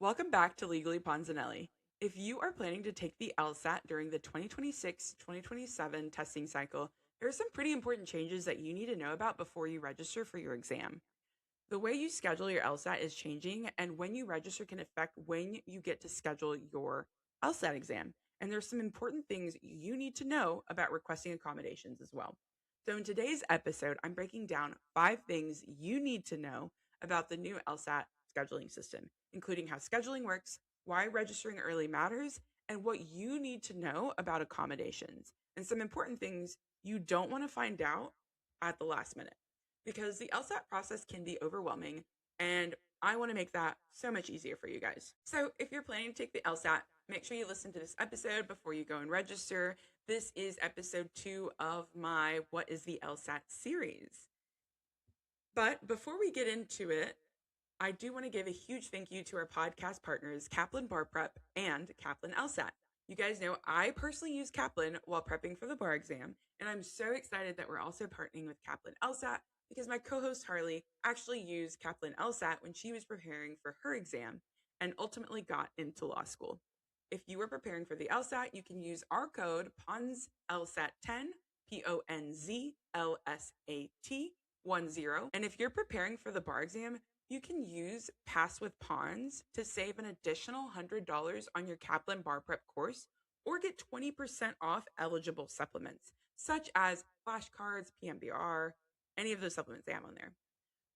Welcome back to Legally Ponzanelli. If you are planning to take the LSAT during the 2026-2027 testing cycle, there are some pretty important changes that you need to know about before you register for your exam. The way you schedule your LSAT is changing, and when you register can affect when you get to schedule your LSAT exam. And there's some important things you need to know about requesting accommodations as well. So, in today's episode, I'm breaking down 5 things you need to know about the new LSAT scheduling system, including how scheduling works, why registering early matters, and what you need to know about accommodations, and some important things you don't want to find out at the last minute because the LSAT process can be overwhelming, and I want to make that so much easier for you guys. So, if you're planning to take the LSAT, make sure you listen to this episode before you go and register. This is episode 2 of my What is the LSAT series. But before we get into it, I do want to give a huge thank you to our podcast partners, Kaplan Bar Prep and Kaplan LSAT. You guys know I personally use Kaplan while prepping for the bar exam, and I'm so excited that we're also partnering with Kaplan LSAT because my co-host Harley actually used Kaplan LSAT when she was preparing for her exam and ultimately got into law school. If you are preparing for the LSAT, you can use our code PONZLSAT10, PONZLSAT10. And if you're preparing for the bar exam, you can use Pass with Pons to save an additional $100 on your Kaplan Bar Prep course or get 20% off eligible supplements, such as flashcards, PMBR, any of those supplements they have on there.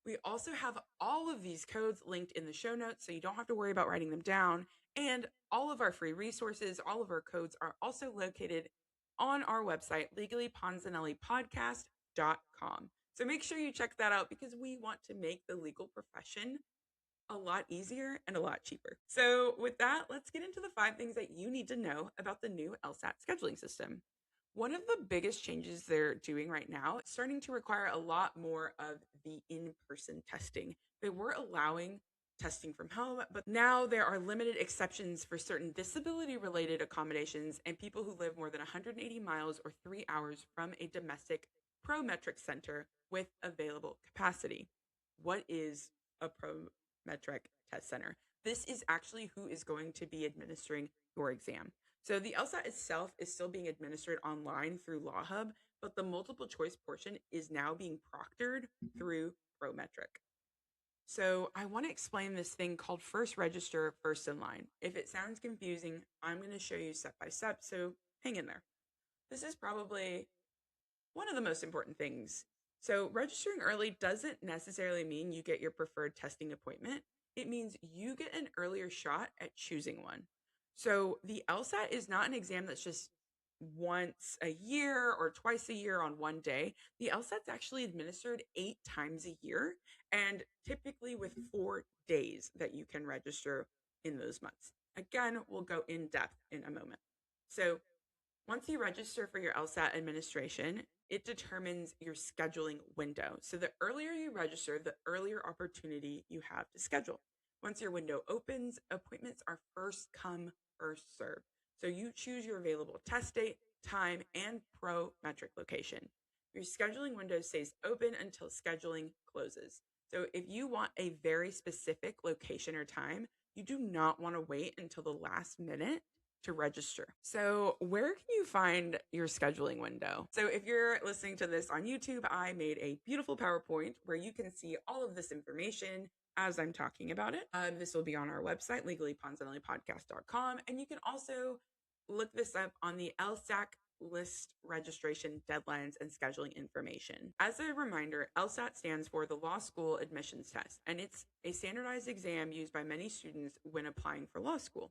We also have all of these codes linked in the show notes, so you don't have to worry about writing them down. And all of our free resources, all of our codes are also located on our website, legallyponzanellipodcast.com. So make sure you check that out because we want to make the legal profession a lot easier and a lot cheaper. So, with that, let's get into the 5 things that you need to know about the new LSAT scheduling system. One of the biggest changes they're doing right now is starting to require a lot more of the in person testing. They were allowing testing from home, but now there are limited exceptions for certain disability related accommodations and people who live more than 180 miles or 3 hours from a domestic prometric center with available capacity. What is a prometric test center? This is actually who is going to be administering your exam. So the LSAT itself is still being administered online through Law Hub, but the multiple choice portion is now being proctored through Prometric. So I want to explain this thing called first register, first in line. If it sounds confusing, I'm going to show you step by step, so hang in there. This is probably one of the most important things. So registering early doesn't necessarily mean you get your preferred testing appointment. It means you get an earlier shot at choosing one. So the LSAT is not an exam that's just once a year or twice a year on one day. The LSAT's actually administered 8 times a year and typically with 4 days that you can register in those months. Again, we'll go in depth in a moment. So once you register for your LSAT administration, it determines your scheduling window. So the earlier you register, the earlier opportunity you have to schedule. Once your window opens, appointments are first come, first serve. So you choose your available test date, time, and prometric location. Your scheduling window stays open until scheduling closes. So if you want a very specific location or time, you do not want to wait until the last minute to register. So, where can you find your scheduling window? So, if you're listening to this on YouTube, I made a beautiful PowerPoint where you can see all of this information as I'm talking about it. This will be on our website, legallyponzanellipodcast.com. And you can also look this up on the LSAC list registration deadlines and scheduling information. As a reminder, LSAT stands for the Law School Admissions Test, and it's a standardized exam used by many students when applying for law school.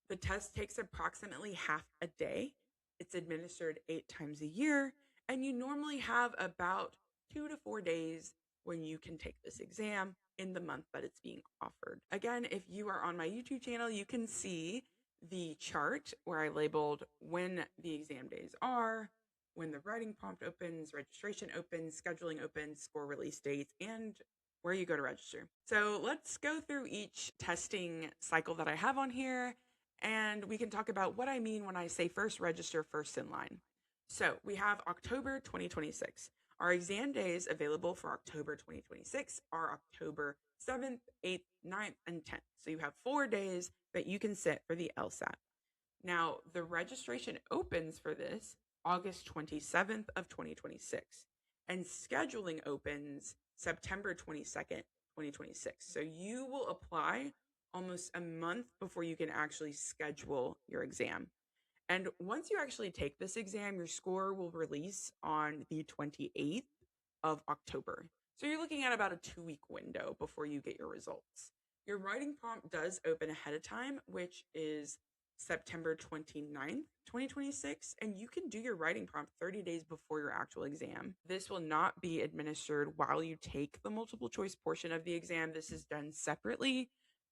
The test takes approximately half a day. It's administered 8 times a year, and you normally have about 2 to 4 days when you can take this exam in the month that it's being offered. Again, if you are on my YouTube channel, you can see the chart where I labeled when the exam days are, when the writing prompt opens, registration opens, scheduling opens, score release dates, and where you go to register. So let's go through each testing cycle that I have on here, and we can talk about what I mean when I say first register, first in line. So we have October 2026. Our exam days available for October 2026 are October 7th, 8th, 9th, and 10th. So you have 4 days that you can sit for the LSAT. Now, the registration opens for this August 27th of 2026, and scheduling opens September 22nd, 2026. So you will apply almost a month before you can actually schedule your exam. And once you actually take this exam, your score will release on the 28th of October. So you're looking at about a 2-week window before you get your results. Your writing prompt does open ahead of time, which is September 29th, 2026, and you can do your writing prompt 30 days before your actual exam. This will not be administered while you take the multiple choice portion of the exam. This is done separately.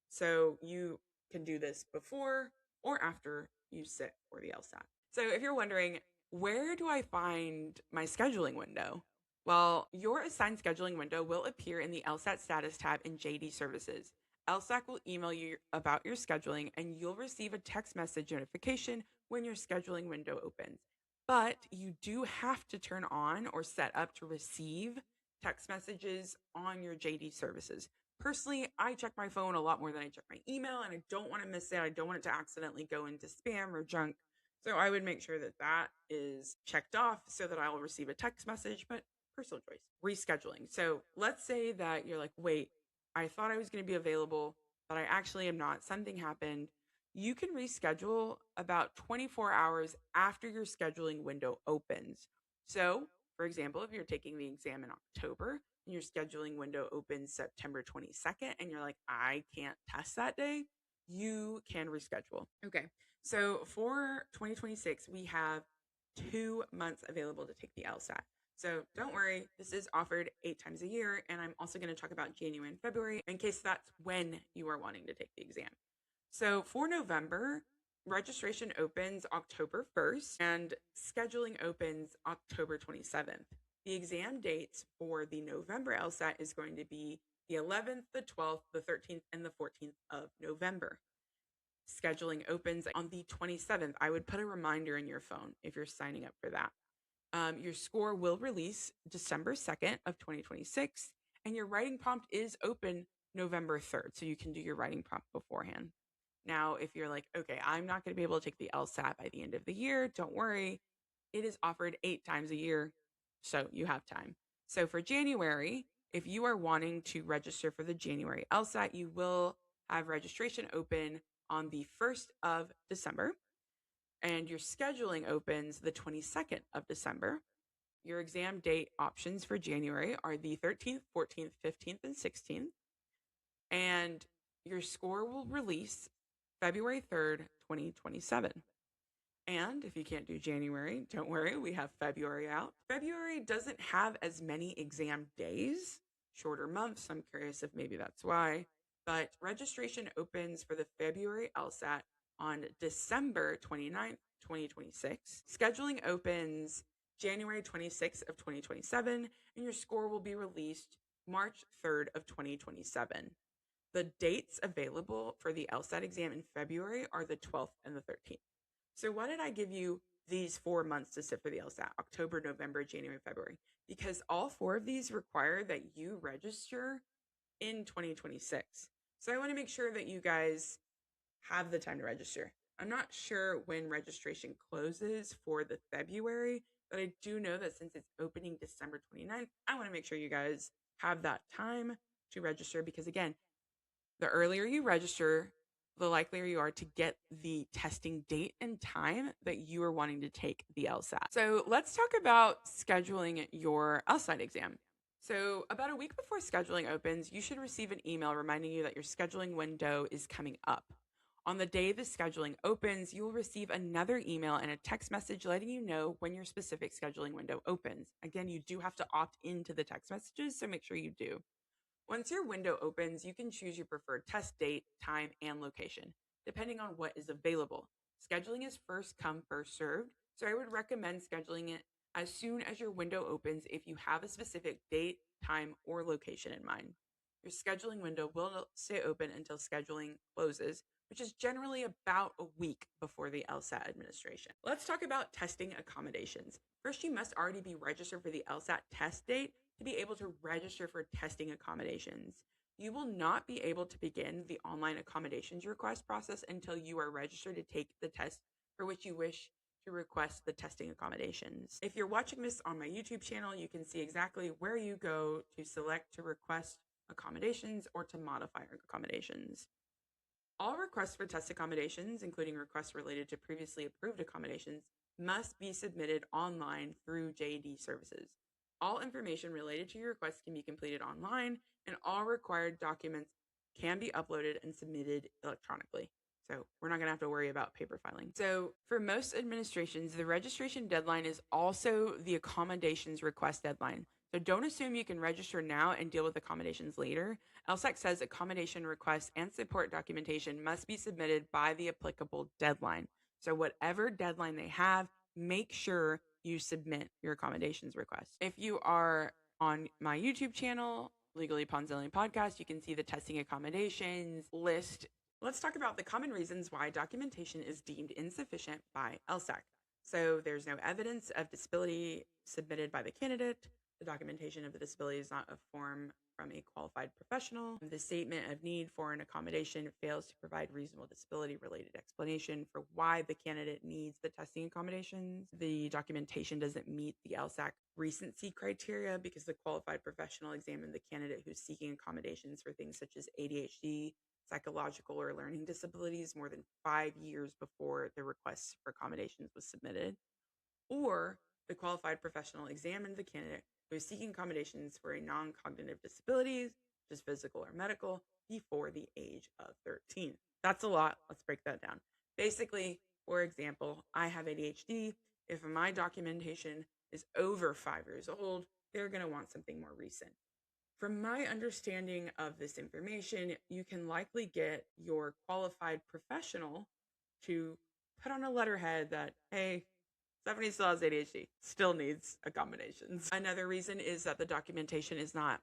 So you can do this before or after you sit for the LSAT. So if you're wondering, where do I find my scheduling window? Well, your assigned scheduling window will appear in the LSAT status tab in JD services. LSAT will email you about your scheduling and you'll receive a text message notification when your scheduling window opens. But you do have to turn on or set up to receive text messages on your JD services. Personally, I check my phone a lot more than I check my email, and I don't want to miss it. I don't want it to accidentally go into spam or junk. So I would make sure that that is checked off so that I will receive a text message, but personal choice. Rescheduling. So let's say that you're like, wait, I thought I was going to be available, but I actually am not. Something happened. You can reschedule about 24 hours after your scheduling window opens. So, for example, if you're taking the exam in October, and your scheduling window opens September 22nd and you're like, I can't test that day, you can reschedule. Okay. So for 2026, we have 2 months available to take the LSAT. So don't worry, this is offered 8 times a year. And I'm also going to talk about January and February in case that's when you are wanting to take the exam. So for November, registration opens October 1st and scheduling opens October 27th. The exam dates for the November LSAT is going to be the 11th, the 12th, the 13th, and the 14th of November. Scheduling opens on the 27th. I would put a reminder in your phone if you're signing up for that. Your score will release December 2nd of 2026, and your writing prompt is open November 3rd, so you can do your writing prompt beforehand. Now, if you're like, okay, I'm not going to be able to take the LSAT by the end of the year, don't worry. It is offered 8 times a year, so you have time. So for January, if you are wanting to register for the January LSAT, you will have registration open on the 1st of December, and your scheduling opens the 22nd of December. Your exam date options for January are the 13th, 14th, 15th, and 16th. And your score will release February 3rd, 2027. And if you can't do January, don't worry, we have February out. February doesn't have as many exam days, shorter months. I'm curious if maybe that's why. But registration opens for the February LSAT on December 29th, 2026. Scheduling opens January 26th of 2027, and your score will be released March 3rd of 2027. The dates available for the LSAT exam in February are the 12th and the 13th. So why did I give you these 4 months to sit for the LSAT? October, November, January, February. Because all 4 of these require that you register in 2026. So I want to make sure that you guys have the time to register. I'm not sure when registration closes for the February, but I do know that since it's opening December 29th, I want to make sure you guys have that time to register because again, the earlier you register, the likelier you are to get the testing date and time that you are wanting to take the LSAT. So let's talk about scheduling your LSAT exam. So about a week before scheduling opens, you should receive an email reminding you that your scheduling window is coming up. On the day the scheduling opens, you will receive another email and a text message letting you know when your specific scheduling window opens. Again, you do have to opt into the text messages, so make sure you do. Once your window opens, you can choose your preferred test date, time, and location, depending on what is available. Scheduling is first come, first served, so I would recommend scheduling it as soon as your window opens if you have a specific date, time, or location in mind. Your scheduling window will stay open until scheduling closes, which is generally about a week before the LSAT administration. Let's talk about testing accommodations. First, you must already be registered for the LSAT test date to be able to register for testing accommodations. You will not be able to begin the online accommodations request process until you are registered to take the test for which you wish to request the testing accommodations. If you're watching this on my YouTube channel, you can see exactly where you go to select to request accommodations or to modify accommodations. All requests for test accommodations, including requests related to previously approved accommodations, must be submitted online through JD services. All information related to your request can be completed online, and all required documents can be uploaded and submitted electronically. So we're not going to have to worry about paper filing. So for most administrations, the registration deadline is also the accommodations request deadline. So don't assume you can register now and deal with accommodations later. LSAC says accommodation requests and support documentation must be submitted by the applicable deadline. So whatever deadline they have, make sure you submit your accommodations request. If you are on my YouTube channel, Legally Ponzanelli podcast, you can see the testing accommodations list. Let's talk about the common reasons why documentation is deemed insufficient by LSAC. So there's no evidence of disability submitted by the candidate. The documentation of the disability is not a form from a qualified professional. The statement of need for an accommodation fails to provide reasonable disability-related explanation for why the candidate needs the testing accommodations. The documentation doesn't meet the LSAC recency criteria because the qualified professional examined the candidate who's seeking accommodations for things such as ADHD, psychological or learning disabilities more than 5 years before the request for accommodations was submitted, or the qualified professional examined the candidate who is seeking accommodations for a non-cognitive disabilities, such as physical or medical, before the age of 13. That's a lot. Let's break that down. Basically, for example, I have ADHD. If my documentation is over 5 years old, they're going to want something more recent. From my understanding of this information, you can likely get your qualified professional to put on a letterhead that, hey, Stephanie still has ADHD, still needs accommodations. Another reason is that the documentation is not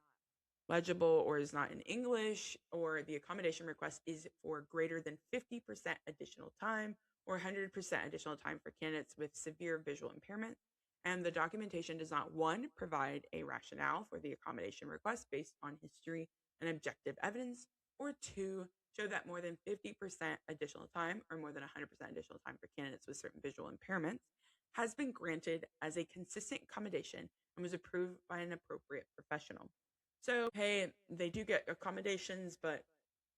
legible or is not in English, or the accommodation request is for greater than 50% additional time or 100% additional time for candidates with severe visual impairment. And the documentation does not, one, provide a rationale for the accommodation request based on history and objective evidence, or two, show that more than 50% additional time or more than 100% additional time for candidates with certain visual impairments has been granted as a consistent accommodation and was approved by an appropriate professional. So, hey, they do get accommodations, but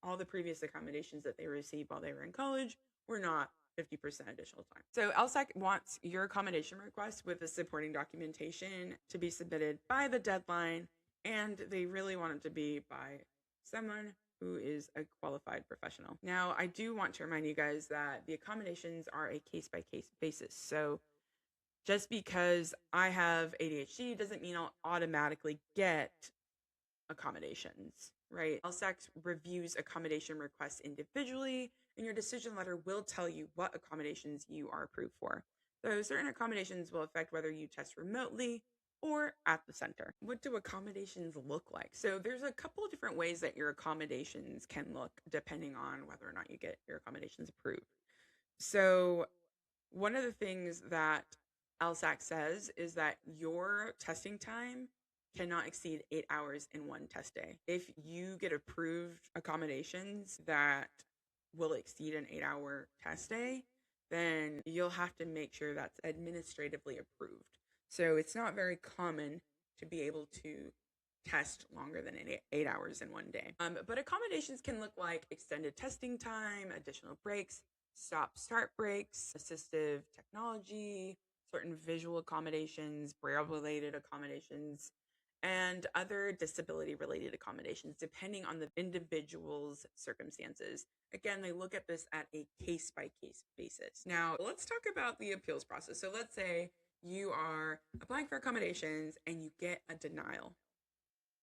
all the previous accommodations that they received while they were in college were not 50% additional time. So LSAC wants your accommodation request with the supporting documentation to be submitted by the deadline, and they really want it to be by someone who is a qualified professional. Now, I do want to remind you guys that the accommodations are a case-by-case basis. So just because I have ADHD doesn't mean I'll automatically get accommodations, right? LSAC reviews accommodation requests individually, and your decision letter will tell you what accommodations you are approved for. So certain accommodations will affect whether you test remotely or at the center. What do accommodations look like? So there's a couple of different ways that your accommodations can look depending on whether or not you get your accommodations approved. So one of the things that LSAC says is that your testing time cannot exceed 8 hours in one test day. If you get approved accommodations that will exceed an 8-hour test day, then you'll have to make sure that's administratively approved. So it's not very common to be able to test longer than 8 hours in one day. But accommodations can look like extended testing time, additional breaks, stop-start breaks, assistive technology, certain visual accommodations, braille-related accommodations, and other disability-related accommodations, depending on the individual's circumstances. Again, they look at this at a case-by-case basis. Now, let's talk about the appeals process. So let's say you are applying for accommodations and you get a denial.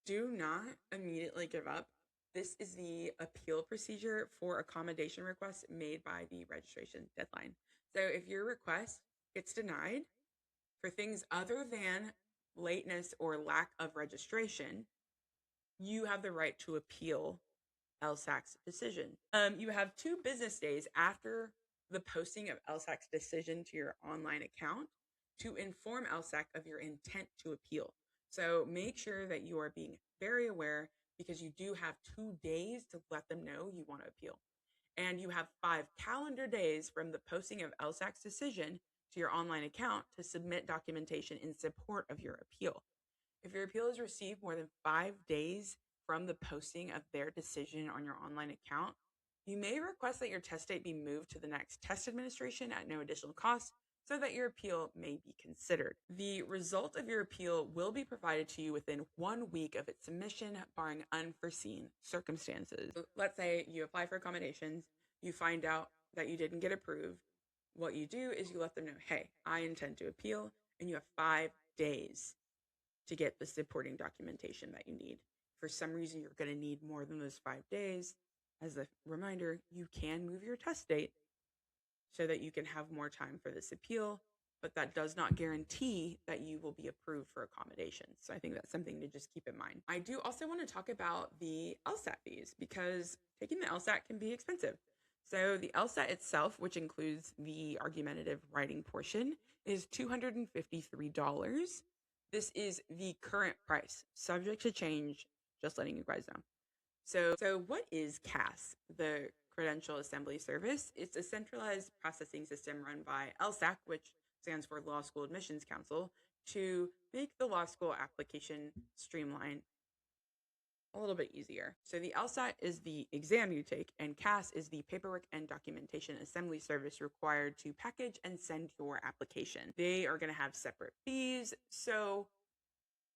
Do not immediately give up. This is the appeal procedure for accommodation requests made by the registration deadline. So if your request gets denied for things other than lateness or lack of registration, you have the right to appeal LSAC's decision. You have 2 business days after the posting of LSAC's decision to your online account to inform LSAC of your intent to appeal. So make sure that you are being very aware because you do have 2 days to let them know you want to appeal. And you have 5 calendar days from the posting of LSAC's decision to your online account to submit documentation in support of your appeal. If your appeal is received more than 5 days from the posting of their decision on your online account, you may request that your test date be moved to the next test administration at no additional cost so that your appeal may be considered. The result of your appeal will be provided to you within 1 week of its submission, barring unforeseen circumstances. Let's say you apply for accommodations, you find out that you didn't get approved. What you do is you let them know, hey, I intend to appeal, and you have 5 days to get the supporting documentation that you need. For some reason, you're going to need more than those 5 days. As a reminder, you can move your test date so that you can have more time for this appeal, but that does not guarantee that you will be approved for accommodations. So I think that's something to just keep in mind. I do also want to talk about the LSAT fees because taking the LSAT can be expensive. So the LSAT itself, which includes the argumentative writing portion, is $253. This is the current price, subject to change, just letting you guys know. So what is CAS, the Credential Assembly Service? It's a centralized processing system run by LSAC, which stands for Law School Admissions Council, to make the law school application streamline a little bit easier. So the LSAT is the exam you take, and CAS is the paperwork and documentation assembly service required to package and send your application. They are going to have separate fees. So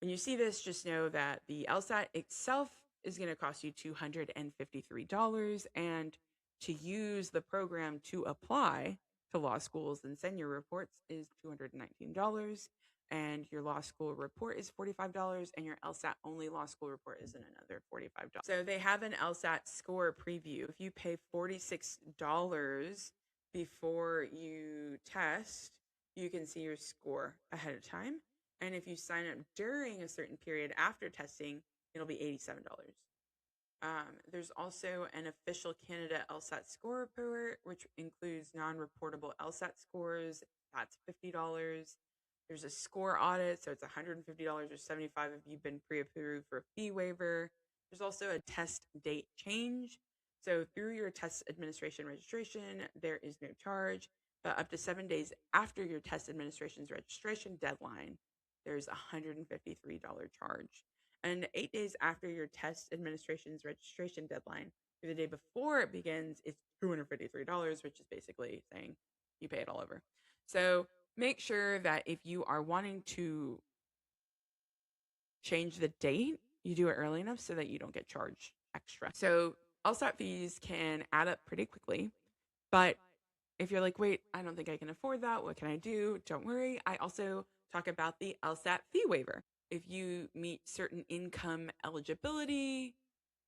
when you see this, just know that the LSAT itself is going to cost you $253, and to use the program to apply to law schools and send your reports is $219, and your law school report is $45, and your LSAT only law school report is another $45. So they have an LSAT score preview. If you pay $46 before you test, you can see your score ahead of time. And if you sign up during a certain period after testing, it'll be $87. There's also an official Canada LSAT score report, which includes non-reportable LSAT scores. That's $50. There's a score audit, so it's $150 or $75 if you've been pre-approved for a fee waiver. There's also a test date change. So through your test administration registration, there is no charge, but up to 7 days after your test administration's registration deadline, there's a $153 charge. And 8 days after your test administration's registration deadline, through the day before it begins, it's $253, which is basically saying you pay it all over. So make sure that if you are wanting to change the date, you do it early enough so that you don't get charged extra. So LSAT fees can add up pretty quickly, but if you're like, wait, I don't think I can afford that, what can I do? Don't worry. I also talk about the LSAT fee waiver. If you meet certain income eligibility,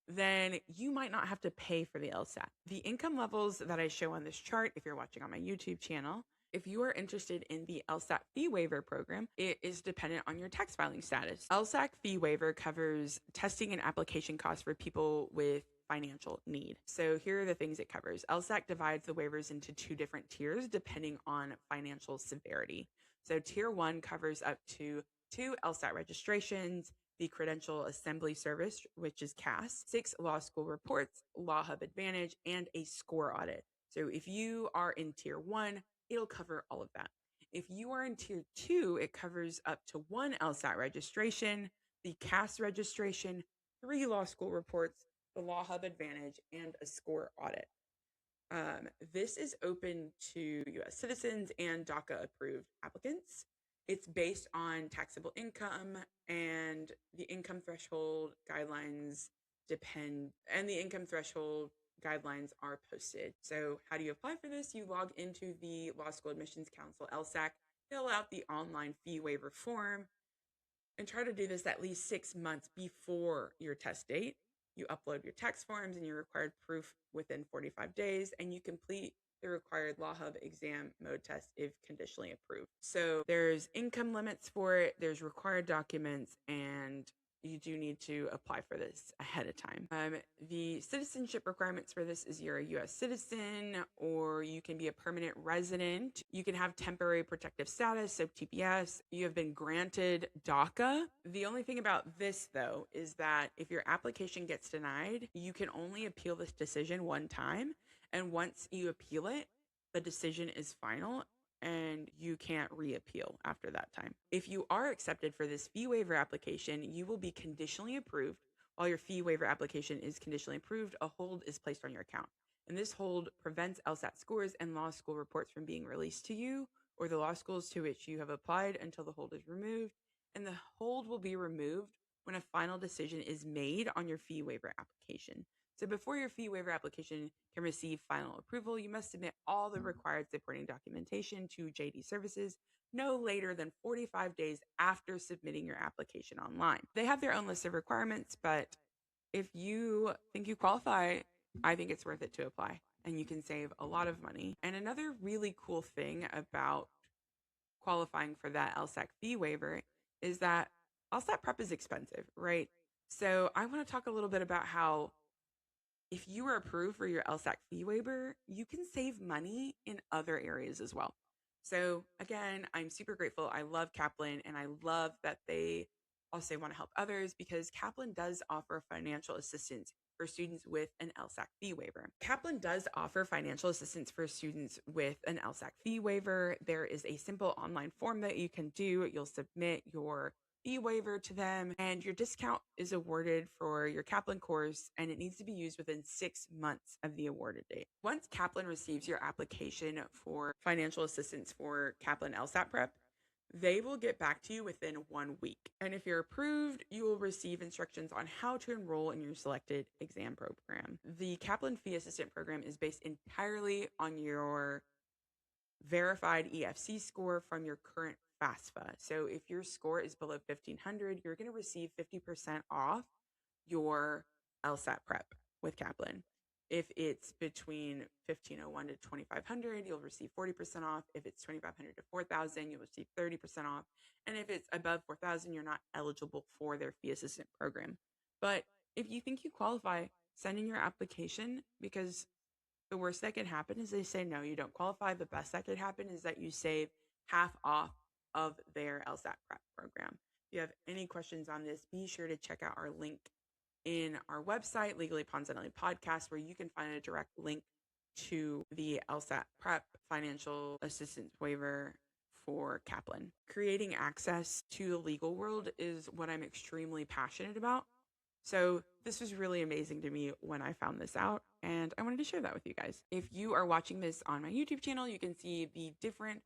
then you might not have to pay for the LSAT. The income levels that I show on this chart, if you're watching on my YouTube channel, if you are interested in the LSAT fee waiver program, it is dependent on your tax filing status. LSAT fee waiver covers testing and application costs for people with financial need. So here are the things it covers. LSAC divides the waivers into 2 different tiers depending on financial severity. So tier 1 covers up to 2 LSAT registrations, the Credential Assembly Service, which is CAS, 6 law school reports, Law Hub Advantage, and a score audit. So if you are in tier 1, it'll cover all of that. If you are in tier 2, it covers up to 1 LSAT registration, the CAS registration, 3 law school reports, the Law Hub Advantage, and a score audit. This is open to U.S. citizens and DACA approved applicants. It's based on taxable income, and the income threshold guidelines are posted. So how do you apply for this? You log into the Law School Admissions Council, LSAC, fill out the online fee waiver form, and try to do this at least 6 months before your test date. You upload your tax forms and your required proof within 45 days, and you complete the required Law Hub exam mode test if conditionally approved. So there's income limits for it, there's required documents, and you do need to apply for this ahead of time. The citizenship requirements for this is you're a US citizen, or you can be a permanent resident. You can have temporary protective status, so TPS. You have been granted DACA. The only thing about this, though, is that if your application gets denied, you can only appeal this decision one time. And once you appeal it, the decision is final and you can't reappeal after that time. If you are accepted for this fee waiver application, you will be conditionally approved. While your fee waiver application is conditionally approved, a hold is placed on your account. And this hold prevents LSAT scores and law school reports from being released to you or the law schools to which you have applied until the hold is removed. And the hold will be removed when a final decision is made on your fee waiver application. So before your fee waiver application can receive final approval, you must submit all the required supporting documentation to JD Services no later than 45 days after submitting your application online. They have their own list of requirements, but if you think you qualify, I think it's worth it to apply and you can save a lot of money. And another really cool thing about qualifying for that LSAT fee waiver is that LSAT prep is expensive, right? So I want to talk a little bit about how if you are approved for your LSAT fee waiver, you can save money in other areas as well. So again, I'm super grateful. I love Kaplan and I love that they also want to help others because Kaplan does offer financial assistance for students with an LSAT fee waiver. Kaplan does offer financial assistance for students with an LSAT fee waiver. There is a simple online form that you can do. You'll submit your fee waiver to them, and your discount is awarded for your Kaplan course, and it needs to be used within 6 months of the awarded date. Once Kaplan receives your application for financial assistance for Kaplan LSAT prep, they will get back to you within 1 week. And if you're approved, you will receive instructions on how to enroll in your selected exam program. The Kaplan Fee Assistant program is based entirely on your verified EFC score from your current FAFSA. So if your score is below 1500, you're going to receive 50% off your LSAT prep with Kaplan. If it's between 1501 to 2500, you'll receive 40% off. If it's 2500 to 4000, you'll receive 30% off. And if it's above 4000, you're not eligible for their fee assistant program. But if you think you qualify, send in your application because the worst that could happen is they say, no, you don't qualify. The best that could happen is that you save half off of their LSAT prep program. If you have any questions on this, be sure to check out our link in our website, Legally Ponzanelli Podcast, where you can find a direct link to the LSAT prep financial assistance waiver for Kaplan. Creating access to the legal world is what I'm extremely passionate about. So this was really amazing to me when I found this out, and I wanted to share that with you guys. If you are watching this on my YouTube channel, you can see the different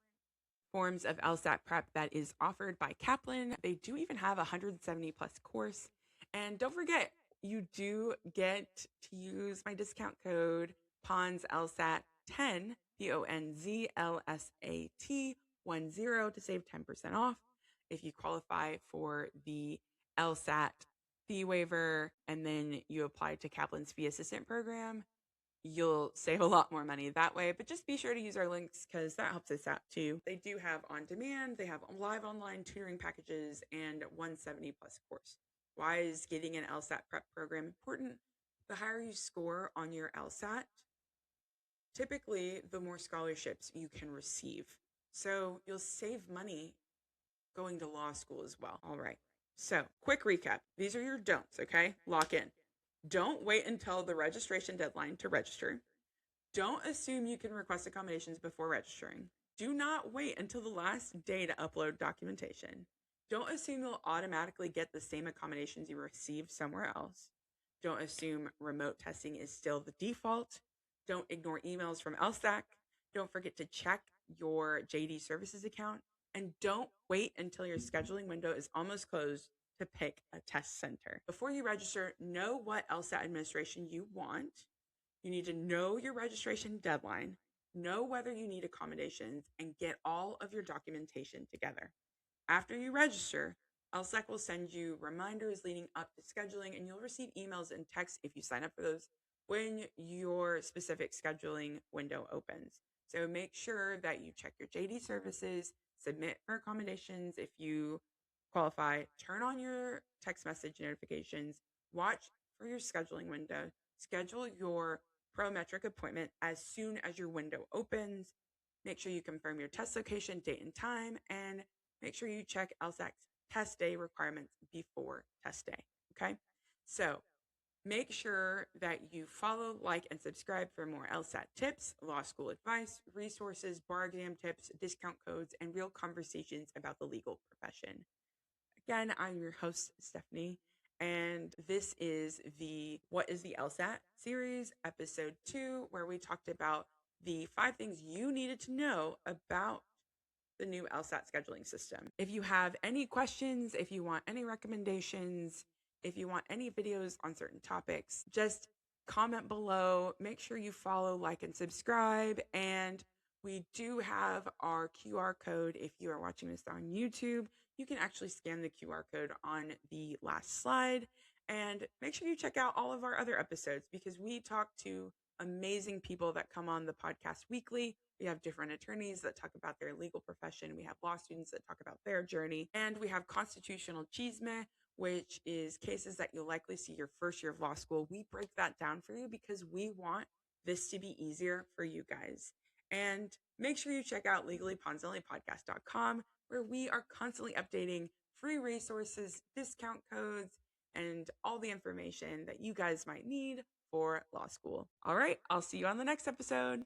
forms of LSAT prep that is offered by Kaplan. They do even have a 170 plus course. And don't forget, you do get to use my discount code PONZLSAT10, PONZLSAT10 to save 10% off if you qualify for the LSAT fee waiver and then you apply to Kaplan's fee assistant program. You'll save a lot more money that way, but just be sure to use our links because that helps us out too. They do have on demand, they have live online tutoring packages and 170 plus course. Why is getting an LSAT prep program important? The higher you score on your LSAT, typically the more scholarships you can receive. So you'll save money going to law school as well. All right. So quick recap. These are your don'ts, okay? Lock in. Don't wait until the registration deadline to register. Don't assume you can request accommodations before registering. Do not wait until the last day to upload documentation. Don't assume you'll automatically get the same accommodations you received somewhere else. Don't assume remote testing is still the default. Don't ignore emails from LSAC. Don't forget to check your JD Services account. And don't wait until your scheduling window is almost closed to pick a test center. Before you register, know what LSAT administration you want. You need to know your registration deadline, know whether you need accommodations, and get all of your documentation together. After you register, LSAC will send you reminders leading up to scheduling, and you'll receive emails and texts if you sign up for those when your specific scheduling window opens. So make sure that you check your JD services, submit for accommodations if you qualify, turn on your text message notifications, watch for your scheduling window, schedule your prometric appointment as soon as your window opens. Make sure you confirm your test location, date, and time, and make sure you check LSAT's test day requirements before test day. Okay. So make sure that you follow, like, and subscribe for more LSAT tips, law school advice, resources, bar exam tips, discount codes, and real conversations about the legal profession. Again, I'm your host, Stephanie, and this is the What is the LSAT series, episode 2, where we talked about the 5 things you needed to know about the new LSAT scheduling system. If you have any questions, if you want any recommendations, if you want any videos on certain topics, just comment below. Make sure you follow, like, and subscribe. And we do have our QR code. If you are watching this on YouTube, you can actually scan the QR code on the last slide. And make sure you check out all of our other episodes because we talk to amazing people that come on the podcast weekly. We have different attorneys that talk about their legal profession. We have law students that talk about their journey. And we have constitutional chisme, which is cases that you'll likely see your first year of law school. We break that down for you because we want this to be easier for you guys. And make sure you check out LegallyPonzanelliPodcast.com, where we are constantly updating free resources, discount codes, and all the information that you guys might need for law school. All right, I'll see you on the next episode.